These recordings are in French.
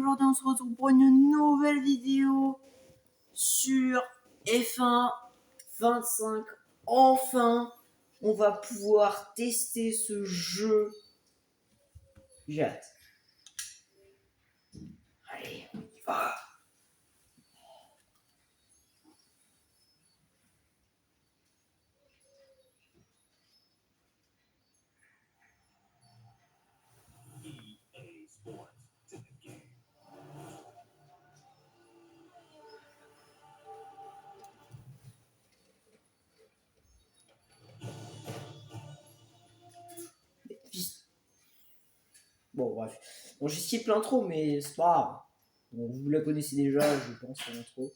aujourd'hui on se retrouve pour une nouvelle vidéo sur F1 25. Enfin, on va pouvoir tester ce jeu. J'ai hâte. Allez, on y va. Bon, bref. Bon, j'ai skip l'intro, mais c'est pas grave. Bon, vous la connaissez déjà, je pense, l'intro.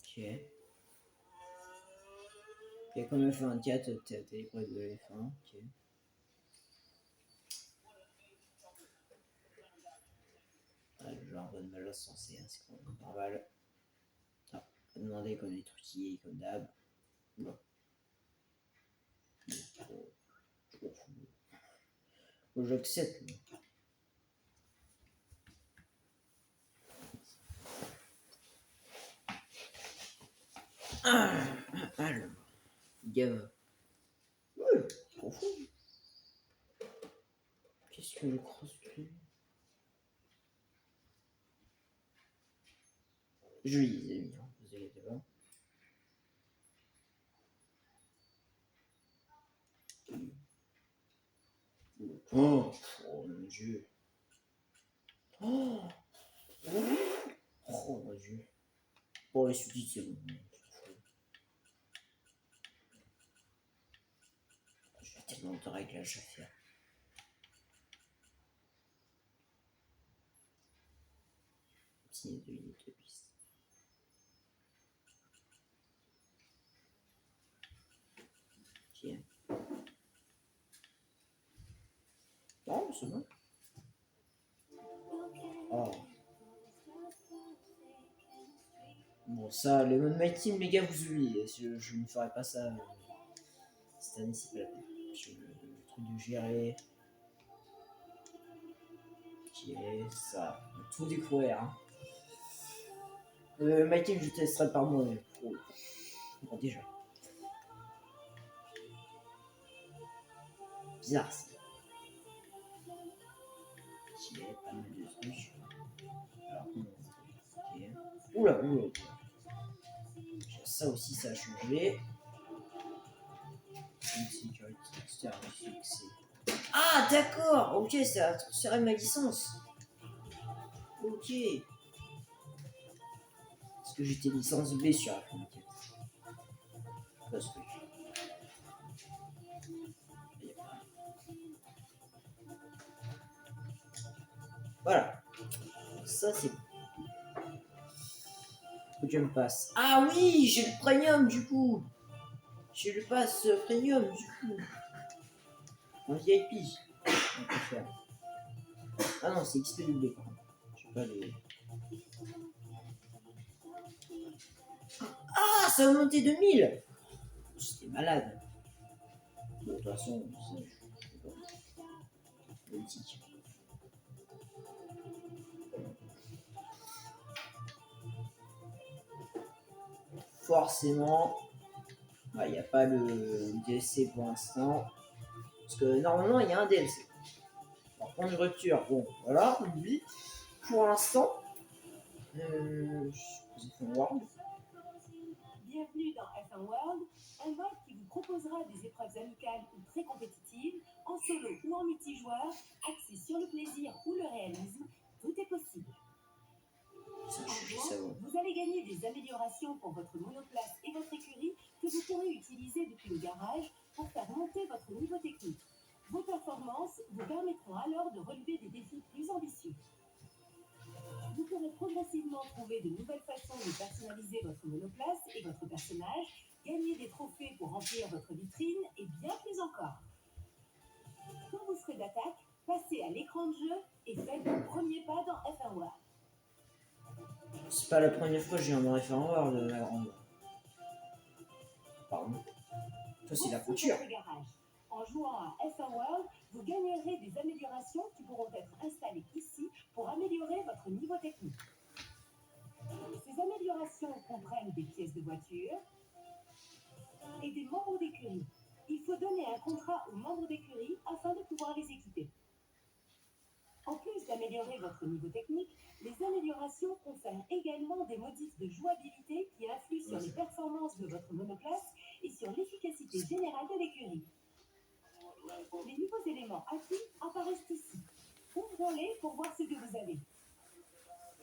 Ok. Ok, comme F24, t'as l'épreuve de F1. Ok. Ouais, je leur donne ma chance censée, hein, c'est quand même normal. Ah, pas demander comme les truquilles, comme d'hab. Bon. Bon, j'accepte. Alors, gamin. Ouais, trop fou. Qu'est-ce que le crossplay? Je lis, les amis, hein, vous inquiétez pas. Oh, oh mon dieu. Oh, oh mon dieu. Bon, les sous-titres, c'est bon. J'ai tellement de réglages à faire. Signer 2 minutes de piste. Ok. Non, c'est bon. Oh. Bon, ça, le mode My Team, les gars, vous oubliez. Je ne ferai pas ça cette année, c'est pas la peine. Le truc de gérer. Ok, ça. On va tout découvrir. Hein. My Team, je testerai par moi-même. Oh. Bon, déjà. Bizarre, ça. Ok, pas mal de trucs. Alors, ok. Oula, oula, oula. Ça aussi, ça a changé. Ah, d'accord. Ok, ça a transféré ma licence. Ok. Parce que j'étais licence B sur la fin. Parce que... Voilà. Ça, c'est... Faut que je me passe. Ah oui, j'ai le premium du coup. J'ai le pass premium du coup. En VIP. On peut faire. Ah non, c'est XPW par contre. Je sais pas les... Ah, ça a monté 2000. C'était malade. De toute façon, ça, je sais pas. Politique. Forcément, il n'y a pas le DLC pour l'instant. Parce que normalement, il y a un DLC. Alors, point de rupture, bon, voilà, on oublie. Pour l'instant, je suis F1 World. Bienvenue dans F1 World, un mode qui vous proposera des épreuves amicales ou très compétitives, en solo ou en multijoueur, axé sur le plaisir ou le réalisme, tout est possible. Vous allez gagner des améliorations pour votre monoplace et votre écurie que vous pourrez utiliser depuis le garage pour faire monter votre niveau technique. Vos performances vous permettront alors de relever des défis plus ambitieux. Vous pourrez progressivement trouver de nouvelles façons de personnaliser votre monoplace et votre personnage, gagner des trophées pour remplir votre vitrine et bien plus encore. Quand vous serez d'attaque, passez à l'écran de jeu et faites vos premiers pas dans F1 World. C'est pas la première fois que j'ai un F1 World, la grande. Pardon. Ça, c'est la Voici couture. votre garage. En jouant à F1 World, vous gagnerez des améliorations qui pourront être installées ici pour améliorer votre niveau technique. Ces améliorations comprennent des pièces de voiture et des membres d'écurie. Il faut donner un contrat aux membres d'écurie afin de pouvoir les équiper. En plus d'améliorer votre niveau technique, les améliorations confèrent également des modifs de jouabilité qui influent sur les performances de votre monoplace et sur l'efficacité générale de l'écurie. Les nouveaux éléments acquis apparaissent ici. Ouvrons-les pour voir ce que vous avez.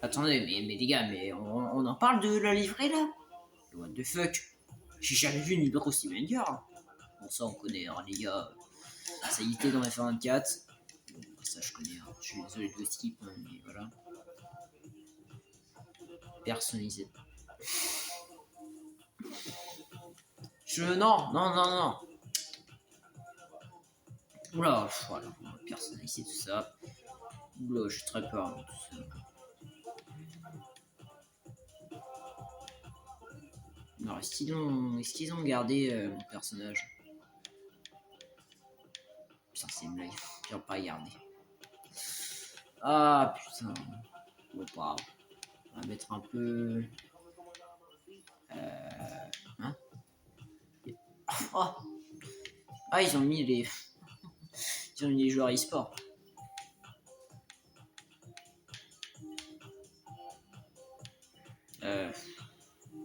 Attendez, mais les gars, mais on en parle de la livrée là? What the fuck? J'ai jamais vu une livrée aussi banger. Bon, ça on connaît, hein, les gars. Ça y était dans F24. Bon, ça je connais, hein. Je suis désolé de le skip, hein, mais voilà. Personnalisé. Non. Oula, voilà, personnalisé tout ça. Oula, j'ai très peur de tout ça. Alors, est-ce qu'ils ont gardé mon personnage? Putain, c'est une blague. J'ai pas regardé. Ah, putain. Bon, pas grave. On va mettre un peu... Hein? Oh. Ah, ils ont mis les... Ils ont mis les joueurs e-sport.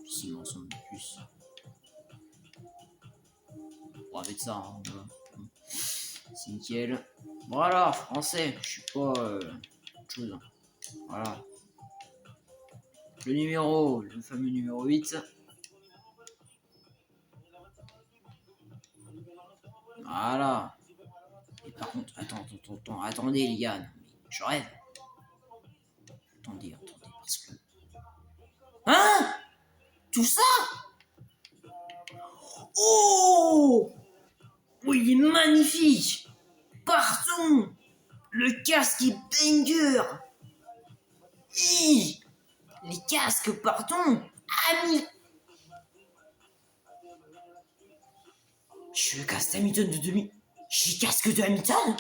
S'ils m'en sont de plus. On va mettre ça, hein, voilà. C'est nickel. Voilà, français. Je suis pas... autre chose. Voilà. Le fameux numéro 8. Voilà. Et par contre, attendez les gars, non, mais je rêve. Attendez, parce que... Hein? Tout ça? Oh! Oui, il est magnifique! Partons! Le casque est banger! Hi! Les casques, pardon! Ami! Je suis le casque Hamilton de 2000. J'ai le casque de Hamilton?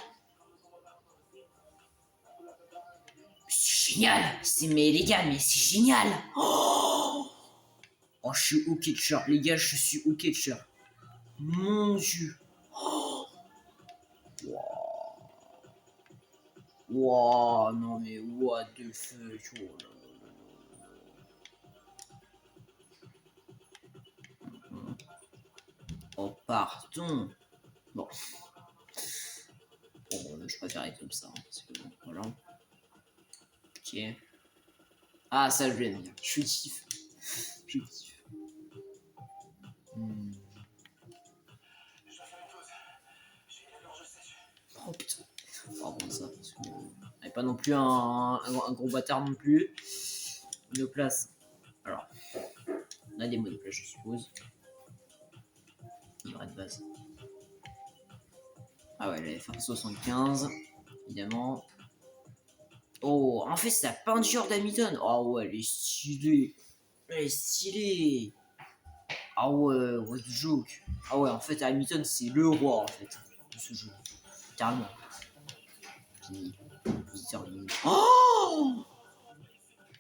C'est génial! Mais les gars, mais c'est génial! Oh, je suis au catcher, les gars, je suis au catcher. Mon dieu! Oh, wow, non mais what the fuck? Oh, là, là. Oh, pardon! Bon. Bon, je préfère être comme ça, hein, parce que bon, voilà. Ok. Ah, ça, je l'aime bien. Je kiffe. Je kiffe. Oh putain. On va prendre ça, parce que... On n'est pas non plus un gros bâtard non plus. Monoplace. Alors. On a des monoplaces, je suppose. Livret de base. Ah ouais, la F175. Évidemment. Oh, en fait, c'est la peinture d'Hamilton. Oh ouais, elle est stylée. Elle est stylée. Ah ouais, what the joke. Ah ouais, en fait, Hamilton, c'est le roi, en fait, de ce jeu. Carrément. Oh,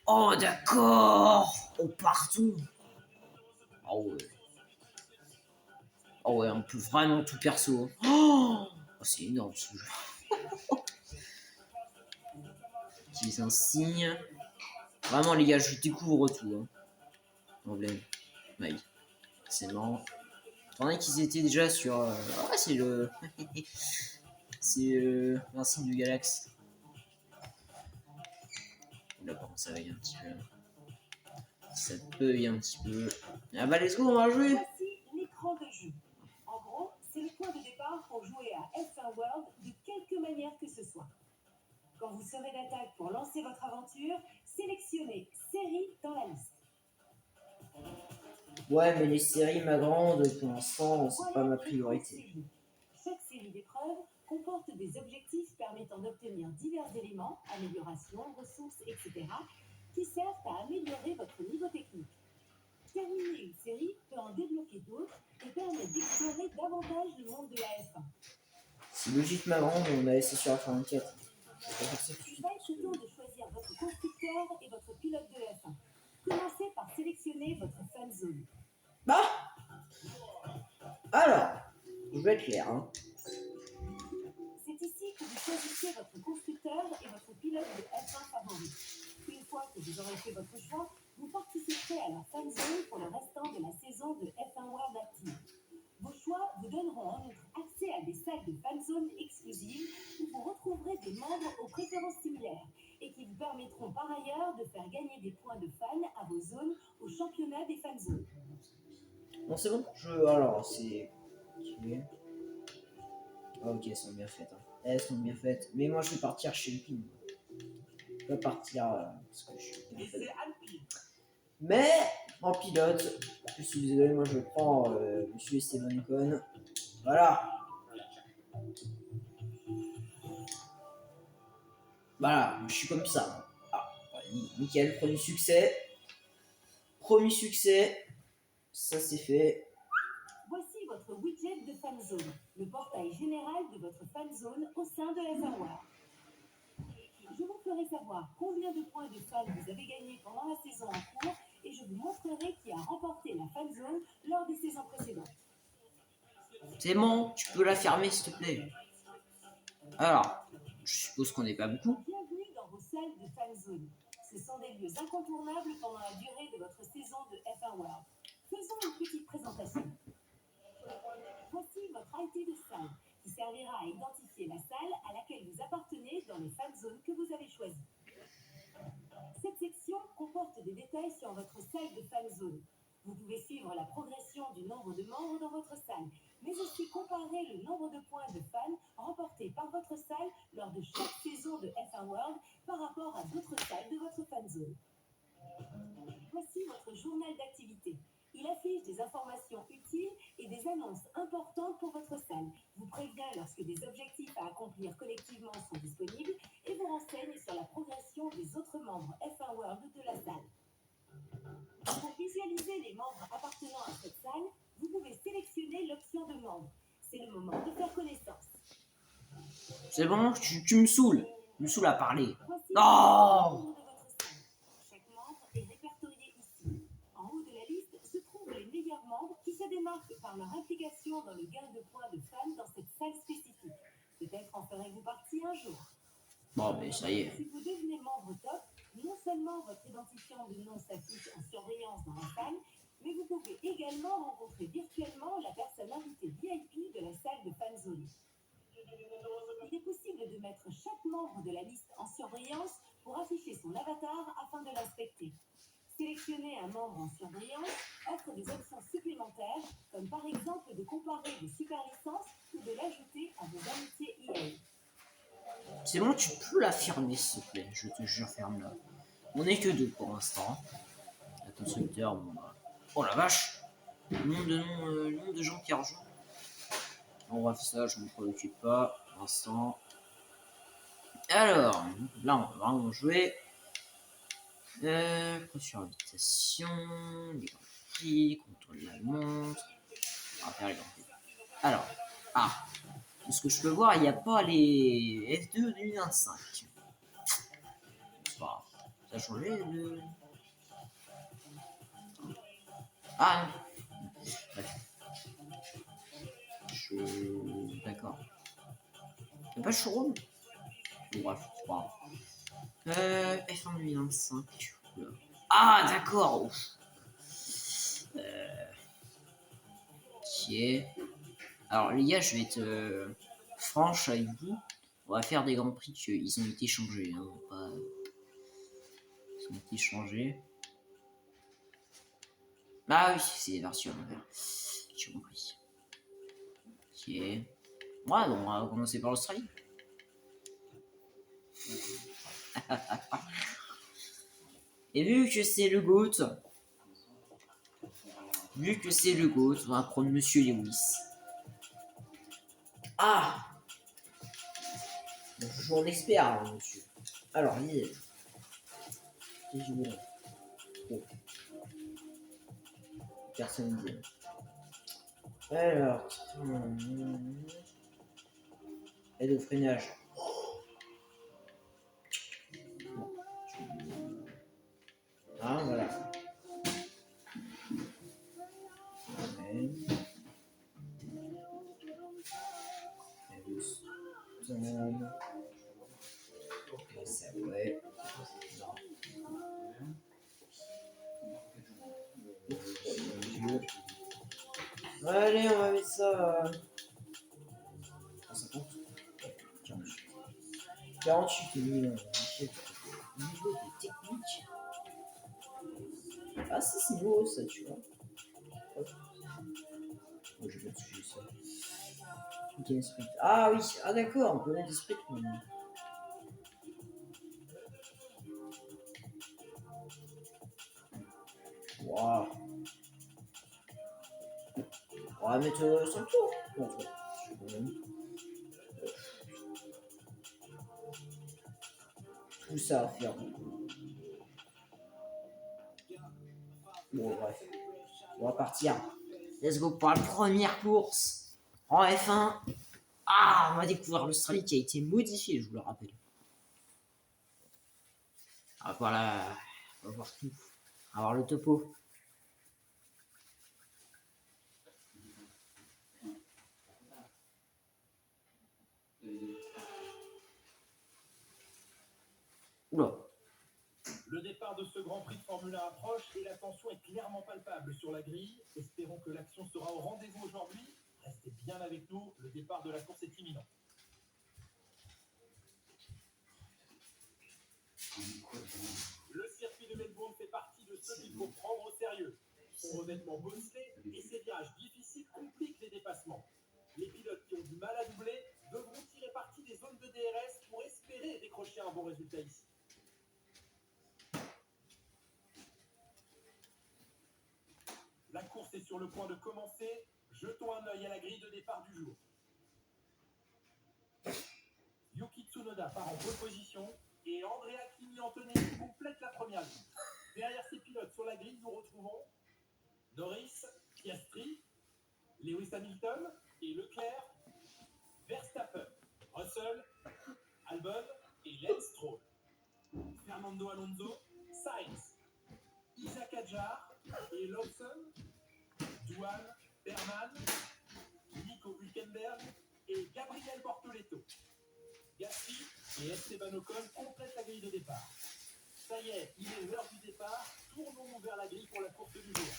oh d'accord. Oh, pardon. Ah ouais. Oh ouais, on peut vraiment tout perso. Oh, c'est énorme, ce jeu. Utilise un signe. Vraiment, les gars, je découvre tout. Hein. Emblème. Ouais. C'est marrant. Pendant qu'ils étaient déjà sur... Ah, c'est le... c'est un signe du Galax. Là, par contre, ça veille un petit peu. Ça bug un petit peu. Ah bah, let's go, on va jouer. Voici l'écran de jeu. En gros, c'est le point de départ pour jouer à F1 World de quelque manière que ce soit. Quand vous serez d'attaque pour lancer votre aventure, sélectionnez série dans la liste. Ouais, mais les séries, ma grande, pour l'instant, c'est pas ma priorité. Chaque série d'épreuves comporte des objectifs permettant d'obtenir divers éléments, améliorations, ressources, etc., qui servent à améliorer votre niveau technique. Terminer une série peut en débloquer d'autres et davantage le monde de la F1. C'est logiquement, on a laissé sur la 44. Il va être temps de choisir votre constructeur et votre pilote de F1. Commencez par sélectionner votre fan zone. Bah alors, je vais être clair. Hein. C'est ici que vous choisissez votre constructeur et votre pilote de F1 favori. Une fois que vous aurez fait votre choix, vous participerez à la fan zone pour le restant de la saison de F1 World Active. Vos choix vous donneront en outre accès à des salles de fan zone exclusives où vous retrouverez des membres aux préférences similaires et qui vous permettront par ailleurs de faire gagner des points de fan à vos zones au championnat des fan zones. Bon, c'est bon. Alors, c'est. Ok. Ah, ok, elles sont bien faites. Hein. Elles sont bien faites. Mais moi, je vais partir chez Alpine. Je vais partir parce que je suis bien fait. Mais en pilote, je suis désolé, moi je prends Monsieur Esteban Ocon. Voilà. Voilà, je suis comme ça. Ah, nickel, premier succès. Premier succès. Ça c'est fait. Voici votre widget de fan zone, le portail général de votre fan zone au sein de F1 World. Je vous ferai savoir combien de points de fan vous avez gagné pendant la saison en cours et je vous montrerai qui a remporté la fan zone lors des saisons précédentes. C'est bon, tu peux la fermer s'il te plaît. Alors, je suppose qu'on n'est pas beaucoup. Bienvenue dans vos salles de fan zone. Ce sont des lieux incontournables pendant la durée de votre saison de F1 World. Faisons une petite présentation. Voici votre ID de salle qui servira à identifier la salle à laquelle vous appartenez dans les fan zones que vous avez choisies. Cette section comporte des détails sur votre salle de fan zone. Vous pouvez suivre la progression du nombre de membres dans votre salle, mais aussi comparer le nombre de points de fans remportés par votre salle lors de chaque saison de F1 World par rapport à d'autres salles de votre fan zone. Voici votre journal d'activité. Il affiche des informations utiles et des annonces importantes pour votre salle, vous prévient lorsque des objectifs à accomplir collectivement sont disponibles et vous renseigne sur la progression des autres membres F1 World de la salle. Pour visualiser les membres appartenant à cette salle, vous pouvez sélectionner l'option de membre. C'est le moment de faire connaissance. C'est bon, tu me saoules. Tu me saoules à parler. Voici Non. le nombre de votre salle. Chaque membre est répertorié ici. En haut de la liste se trouvent les meilleurs membres qui se démarquent par leur implication dans le gain de points de fans dans cette salle spécifique. Peut-être en ferez-vous partie un jour. Bon, mais ça y est. Si vous devenez membre top, non seulement votre identifiant de nom s'affiche en surveillance dans la salle, mais vous pouvez également rencontrer virtuellement la personne invitée VIP de la salle de fan zone. Il est possible de mettre chaque membre de la liste en surveillance pour afficher son avatar afin de l'inspecter. Sélectionner un membre en surveillance offre des options supplémentaires, comme par exemple de comparer des super licences ou de l'ajouter à vos amitiés EA. C'est bon, tu peux la fermer s'il te plaît. Je te jure, ferme-la. On est que deux pour l'instant. La constructeur, bon bah. Oh la vache! Le nombre de gens qui rejoignent. Bon, bref, ça, je ne me préoccupe pas pour l'instant. Alors, là, on va vraiment jouer. Sur invitation, les grands prix, contrôle de la montre. On va faire les grands prix. Alors, de ce que je peux voir, il n'y a pas les F2 2025. C'est pas grave. Ça a changé le. Ah non. Bref. D'accord. Il n'y a pas de showroom. Bon, bref, c'est pas grave. F1 2025. Ah, d'accord. Ok. Alors, les gars, je vais être franche avec vous. On va faire des grands prix qu'ils ont été changés. Hein, pas... Ils ont été changés. Ah oui, c'est les versions nouvelles. J'ai compris. Ok. Ouais, bon, on va commencer par l'Australie. Et vu que c'est le GOAT, on va prendre Monsieur Lewis. Ah! Je joue en expert, hein, monsieur. Alors, il est. Oh. Personnalisé. Alors, aide au freinage. Bon. Ah, voilà. Ouais. Et ça, ouais. Non. Allez, on va mettre ça. 50. 48 millions. Niveau de technique. Ah, ça c'est beau ça, tu vois. Oh, je vais mettre dessus ça. Game sprint. Ah oui, ah d'accord, on peut mettre des sprints maintenant. Waouh. On va mettre 5 tours. Non, tout ça à faire. Bon, bref. On va partir. Let's go pour la première course en F1. Ah, on va découvrir l'Australie qui a été modifiée, je vous le rappelle. Ah, voilà. On va voir tout. On va voir le topo. Oula. Le départ de ce Grand Prix de Formule 1 approche et la tension est clairement palpable sur la grille. Espérons que l'action sera au rendez-vous aujourd'hui. Restez bien avec nous, le départ de la course est imminent. Le circuit de Melbourne fait partie de ceux qu'il faut prendre au sérieux. Son revêtement bosselé et ses virages difficiles compliquent les dépassements. Les pilotes qui ont du mal à doubler devront tirer parti des zones de DRS pour espérer décrocher un bon résultat ici. La course est sur le point de commencer. Jetons un œil à la grille de départ du jour. Yuki Tsunoda part en pole position et Andrea Kimi Antonelli complète la première ligne. Derrière ces pilotes sur la grille, nous retrouvons Norris, Piastri, Lewis Hamilton et Leclerc, Verstappen, Russell, Albon et Lance Stroll. Fernando Alonso, Sainz, Isaac Hadjar et Lawson, Duan, Berman, Nico Hülkenberg et Gabriel Bortoleto. Gasly et Esteban Ocon complètent la grille de départ. Ça y est, il est l'heure du départ. Tournons vers la grille pour la course du jour.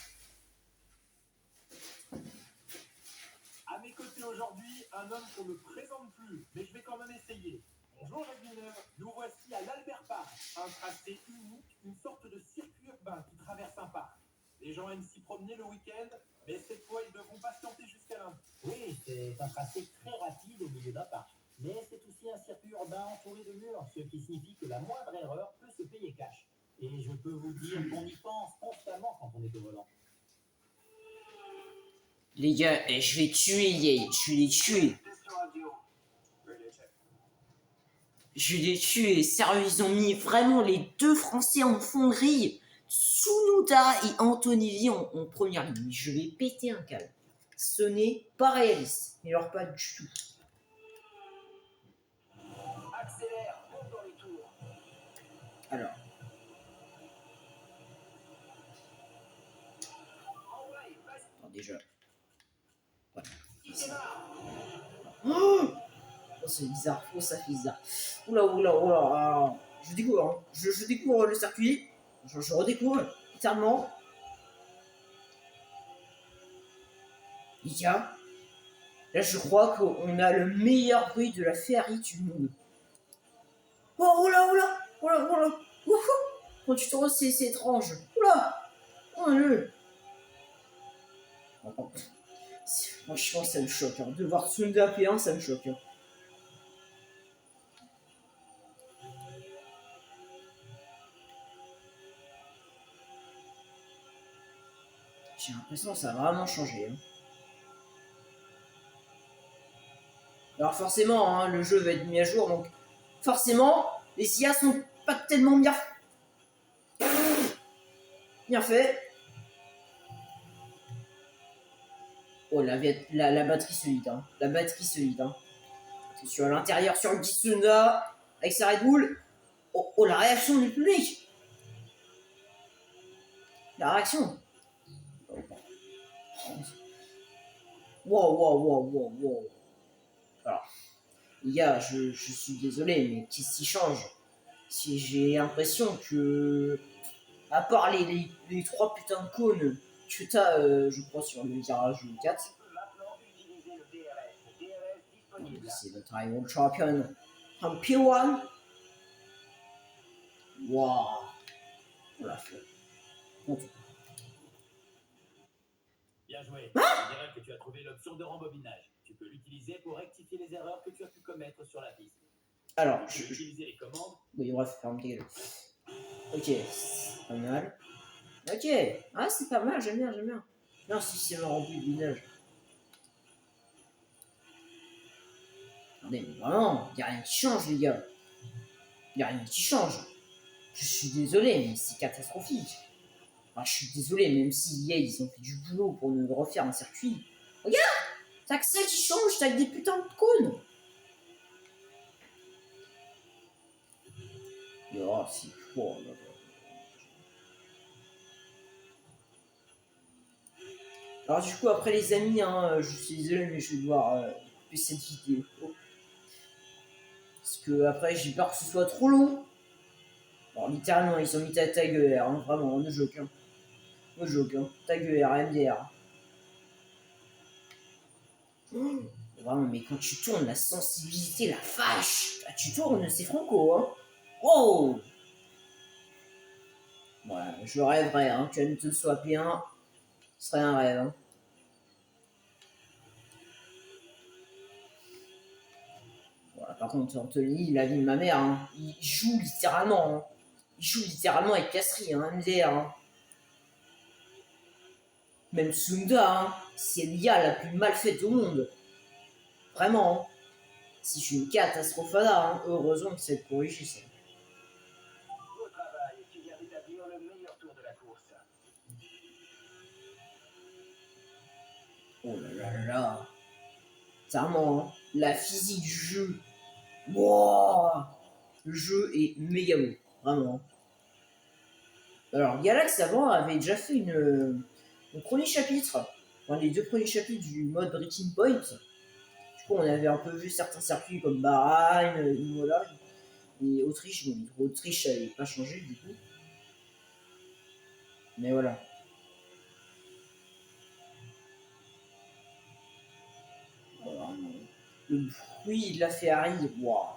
À mes côtés aujourd'hui, un homme qu'on ne présente plus, mais je vais quand même essayer. Bonjour Jacques Villeneuve, nous voici à l'Albert Park, un tracé unique, une sorte de circuit urbain qui traverse un parc. Les gens aiment s'y promener le week-end, mais cette fois ils devront patienter jusqu'à lundi. Oui, c'est un tracé très rapide au milieu d'un parc. Mais c'est aussi un circuit urbain entouré de murs, ce qui signifie que la moindre erreur peut se payer cash. Et je peux vous dire qu'on y pense constamment quand on est au volant. Les gars, je vais tuer Yay, je vais les tuer. Je vais les tuer, sérieux, ils ont mis vraiment les deux Français en fond de grille. Tsunoda et Antonelli en première ligne. Je vais péter un câble. Ce n'est pas réaliste, mais alors pas du tout. Accélère, monte dans les tours. Alors. Attends, déjà. Voilà. Oh, c'est bizarre, oh, ça fait bizarre. Oula, oula, oula. Je découvre, hein. Je découvre le circuit. Je redécouvre, littéralement. Les gars, là je crois qu'on a le meilleur bruit de la Ferrari du monde. Oh, oula, oula, oula, oula. Wouhou. Quand tu te roses, c'est étrange. Oula. Oh, le. Franchement, ça me choque. Hein. De voir Tsunoda P1, ça me choque. Hein. J'ai l'impression que ça a vraiment changé. Hein. Alors forcément, hein, le jeu va être mis à jour, donc forcément, les IA sont pas tellement bien fait. Oh, la batterie solide, hein. La batterie solide, hein. Attention à l'intérieur sur le Tsunoda avec sa Red Bull. Oh, oh, la réaction du public. La réaction. Wow, wow, wow, wow, wow. Alors, les gars, je suis désolé, mais qu'est-ce qui change? Si j'ai l'impression que, à part les 3 putains de cônes que t'as, je crois, sur le virage 4, Maintenant, utilisez le DRS. DRS disponible. c'est le World Champion en P1. Waouh, on l'a fait. Bien joué. Je dirais que tu as trouvé l'option de rembobinage. Tu peux l'utiliser pour rectifier les erreurs que tu as pu commettre sur la piste. Alors, Tu peux utiliser les commandes. oui, bref, ferme ta gueule. Ok, c'est pas mal. Ok, ah, c'est pas mal, j'aime bien, j'aime bien. Non, si c'est un rembobinage. Attendez, mais vraiment, y a rien qui change, les gars. Y a rien qui change. Je suis désolé, mais c'est catastrophique. Enfin, je suis désolé, même si EA, ils ont fait du boulot pour nous refaire un circuit. Regarde, t'as que ça qui change, t'as que des putains de cônes. Oh, c'est fort, là. Alors du coup, après les amis, hein, je suis désolé, mais je vais devoir couper cette vidéo. Parce que après, j'ai peur que ce soit trop long. Bon, littéralement, ils ont mis ta tag ER, hein, vraiment, on ne joke. Hein. On ne joke, hein. Tag ER, MDR. Oh, vraiment, mais quand tu tournes, la sensibilité, la vache. Là, tu tournes, c'est franco, hein. Oh. Voilà, je rêverais, hein, que Hamilton soit bien. Ce serait un rêve, hein. Voilà, par contre, Anthony, la vie de ma mère, hein, il joue littéralement. Hein. Il joue littéralement avec Castry, hein, MDR. Hein. Même Sunda, hein, c'est l'IA la plus mal faite au monde. Vraiment. Hein. Si je suis une catastrophe là, hein, heureusement que c'est corrigé ça. Beau travail. Tu viens d'établir le meilleur tour de la course. Oh là là là là. Clairement, hein, la physique du jeu. Wow. Le jeu est méga beau. Vraiment. Alors, Galax avant avait déjà fait le premier chapitre. Enfin, les 2 premiers chapitres du mode Breaking Point. Du coup, on avait un peu vu certains circuits comme Bahreïn, Imola et Autriche. Bon, Autriche, ça n'avait pas changé du coup. Mais voilà. Voilà. Le bruit de la Ferrari, waouh.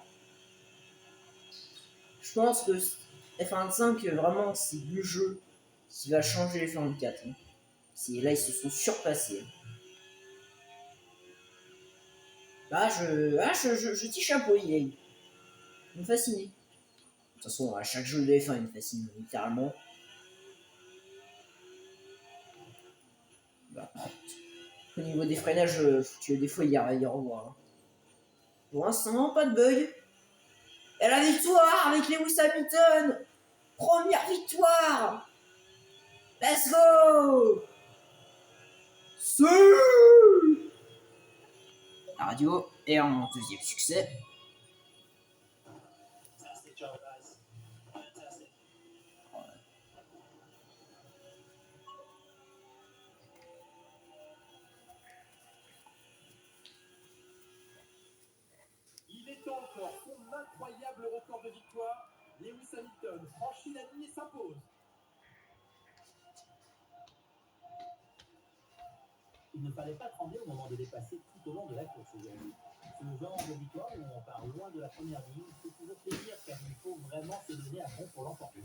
Je pense que F25, vraiment, c'est le jeu qui va changer les F24. Hein. Là, ils se sont surpassés. Je dis chapeau, il me fascine. De toute façon, à chaque jeu de F1, il me fascine, littéralement. Bah, au niveau des freinages, des fois, il y a revoir. Hein. Pour l'instant, pas de bug. Et la victoire avec Lewis Hamilton. Première victoire. Let's go. La radio est en 2e succès. Il est encore son incroyable record de victoire. Lewis Hamilton franchit la ligne et s'impose. Il ne fallait pas trembler au moment de dépasser tout au long de la course aujourd'hui. Ce genre de victoire où on part loin de la première ligne, c'est toujours plaisir car il faut vraiment se donner à fond pour l'emporter.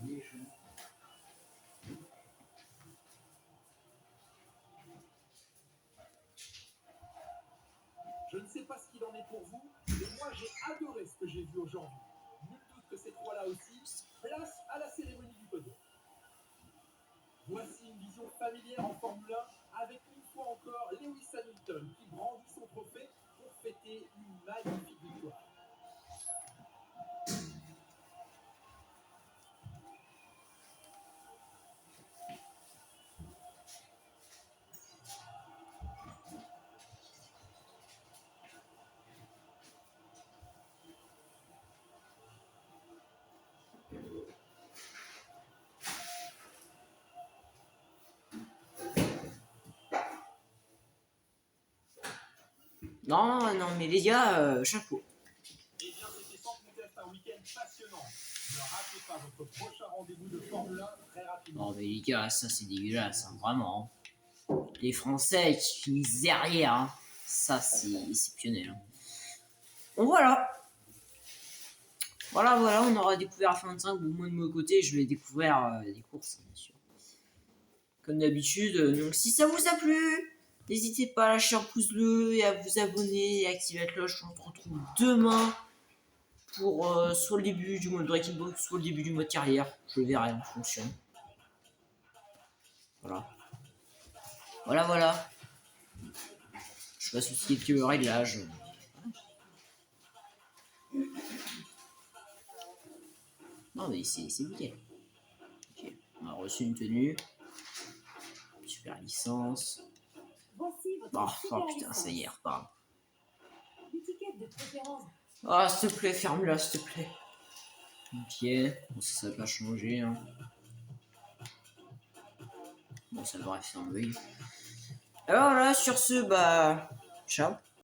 Je ne sais pas ce qu'il en est pour vous, mais moi j'ai adoré ce que j'ai vu aujourd'hui. Nul doute que ces trois-là aussi, place à la cérémonie du podium. Voici une vision familière en Formule 1 avec une fois encore Lewis Hamilton qui brandit son trophée pour fêter une magnifique victoire. Non, non, mais les gars, chapeau. Eh bien, c'était sans conteste un week-end passionnant. Ne ratez pas votre prochain rendez-vous de Formule 1 très rapidement. Non, mais les gars, ça c'est dégueulasse, hein, vraiment. Les Français qui finissent derrière, hein. Ça c'est exceptionnel. Hein. Bon, voilà. Voilà, on aura découvert F25. Bon, moi de mon côté, je vais découvrir des courses, bien sûr. Comme d'habitude, donc si ça vous a plu, n'hésitez pas à lâcher un pouce bleu et à vous abonner et à activer la cloche. On se retrouve demain pour soit le début du mode Breaking Box, soit le début du mode carrière. Je verrai en fonction. Voilà. Je passe aussi quelques réglages. Non mais c'est nickel. Ok. On a reçu une tenue. Super licence. Voici votre Oh, super putain, licence. ça y est, repart. L'étiquette de préférence. Ah, s'il te plaît, ferme-la, s'il te plaît. Ok, bon, ça va pas changer. Hein. Bon, ça devrait faire un bug. Alors là, sur ce, bah, ciao.